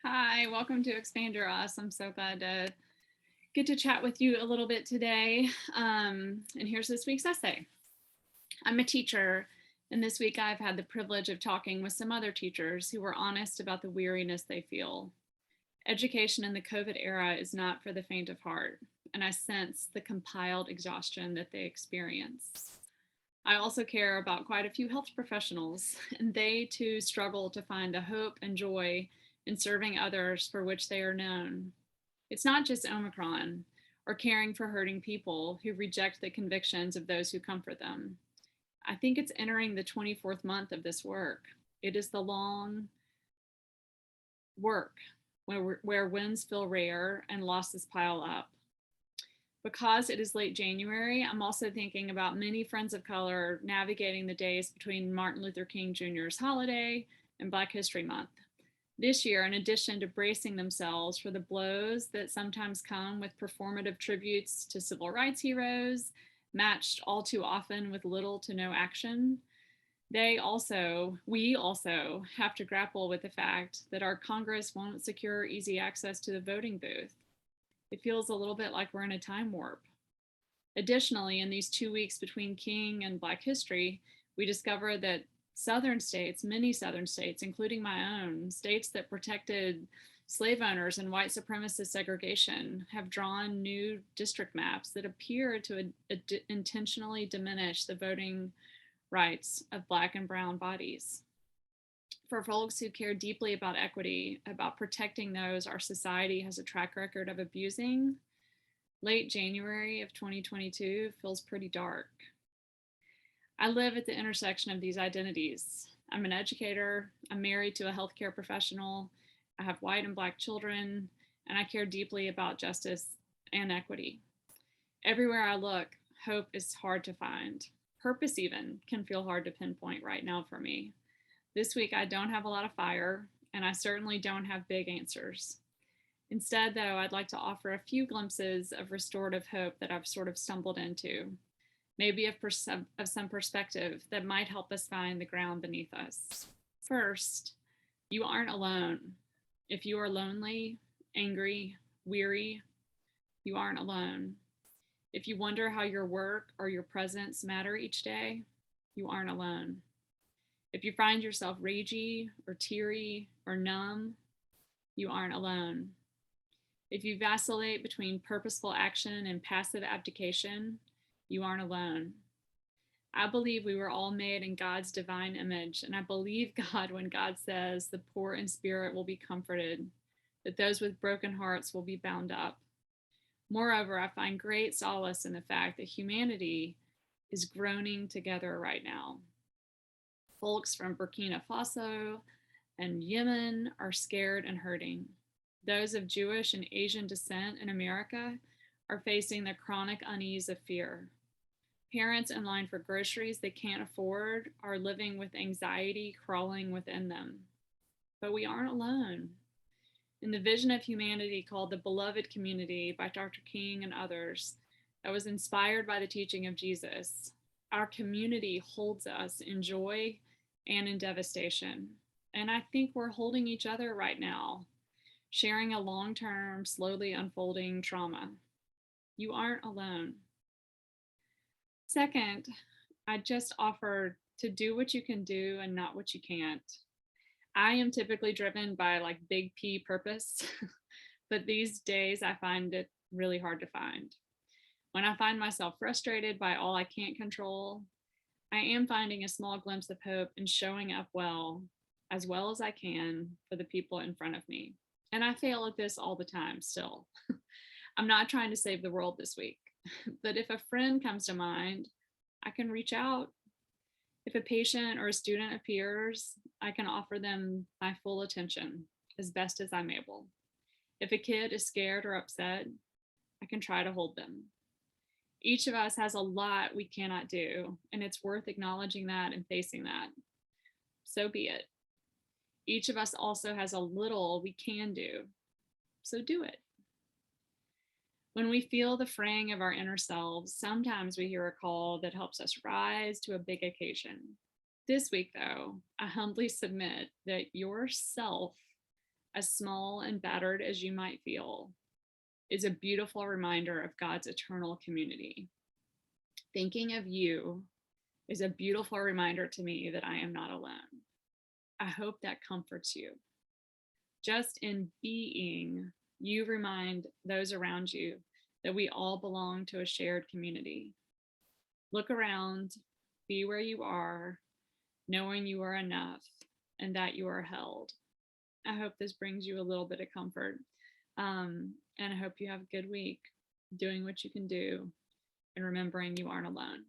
Hi, welcome to Expand Your Us. I'm so glad to get to chat with you a little bit today. And here's this week's essay. I'm a teacher, and this week I've had the privilege of talking with some other teachers who were honest about the weariness they feel. Education in the COVID era is not for the faint of heart, and I sense the compiled exhaustion that they experience. I also care about quite a few health professionals, and they too struggle to find the hope and joy in serving others for which they are known. It's not just Omicron or caring for hurting people who reject the convictions of those who comfort them. I think it's entering the 24th month of this work. It is the long work where wins feel rare and losses pile up. Because it is late January, I'm also thinking about many friends of color navigating the days between Martin Luther King Jr.'s holiday and Black History Month. This year, in addition to bracing themselves for the blows that sometimes come with performative tributes to civil rights heroes, matched all too often with little to no action, we also have to grapple with the fact that our Congress won't secure easy access to the voting booth. It feels a little bit like we're in a time warp. Additionally, in these 2 weeks between King and Black History, we discover that Southern states, many Southern states, including my own, states that protected slave owners and white supremacist segregation, have drawn new district maps that appear to intentionally diminish the voting rights of Black and Brown bodies. For folks who care deeply about equity, about protecting those our society has a track record of abusing, late January of 2022 feels pretty dark. I live at the intersection of these identities. I'm an educator, I'm married to a healthcare professional, I have white and Black children, and I care deeply about justice and equity. Everywhere I look, hope is hard to find. Purpose, even, can feel hard to pinpoint right now for me. This week, I don't have a lot of fire, and I certainly don't have big answers. Instead, though, I'd like to offer a few glimpses of restorative hope that I've sort of stumbled into, maybe of some perspective that might help us find the ground beneath us. First, you aren't alone. If you are lonely, angry, weary, you aren't alone. If you wonder how your work or your presence matter each day, you aren't alone. If you find yourself ragey or teary or numb, you aren't alone. If you vacillate between purposeful action and passive abdication, you aren't alone. I believe we were all made in God's divine image, and I believe God when God says the poor in spirit will be comforted, that those with broken hearts will be bound up. Moreover, I find great solace in the fact that humanity is groaning together right now. Folks from Burkina Faso and Yemen are scared and hurting. Those of Jewish and Asian descent in America are facing the chronic unease of fear. Parents in line for groceries they can't afford are living with anxiety crawling within them. But we aren't alone. In the vision of humanity called The Beloved Community by Dr. King and others, that was inspired by the teaching of Jesus, our community holds us in joy and in devastation. And I think we're holding each other right now, sharing a long-term, slowly unfolding trauma. You aren't alone. Second, I just offer to do what you can do and not what you can't. I am typically driven by like big P purpose, but these days I find it really hard to find. When I find myself frustrated by all I can't control, I am finding a small glimpse of hope in showing up as well as I can for the people in front of me. And I fail at this all the time still. I'm not trying to save the world this week, but if a friend comes to mind, I can reach out. If a patient or a student appears, I can offer them my full attention as best as I'm able. If a kid is scared or upset, I can try to hold them. Each of us has a lot we cannot do, and it's worth acknowledging that and facing that. So be it. Each of us also has a little we can do, so do it. When we feel the fraying of our inner selves, sometimes we hear a call that helps us rise to a big occasion. This week, though, I humbly submit that yourself as small and battered as you might feel, is a beautiful reminder of God's eternal community. Thinking of you is a beautiful reminder to me that I am not alone. I hope that comforts you. Just in being, you remind those around you that we all belong to a shared community. Look around, be where you are, knowing you are enough and that you are held. I hope this brings you a little bit of comfort. And I hope you have a good week doing what you can do and remembering you aren't alone.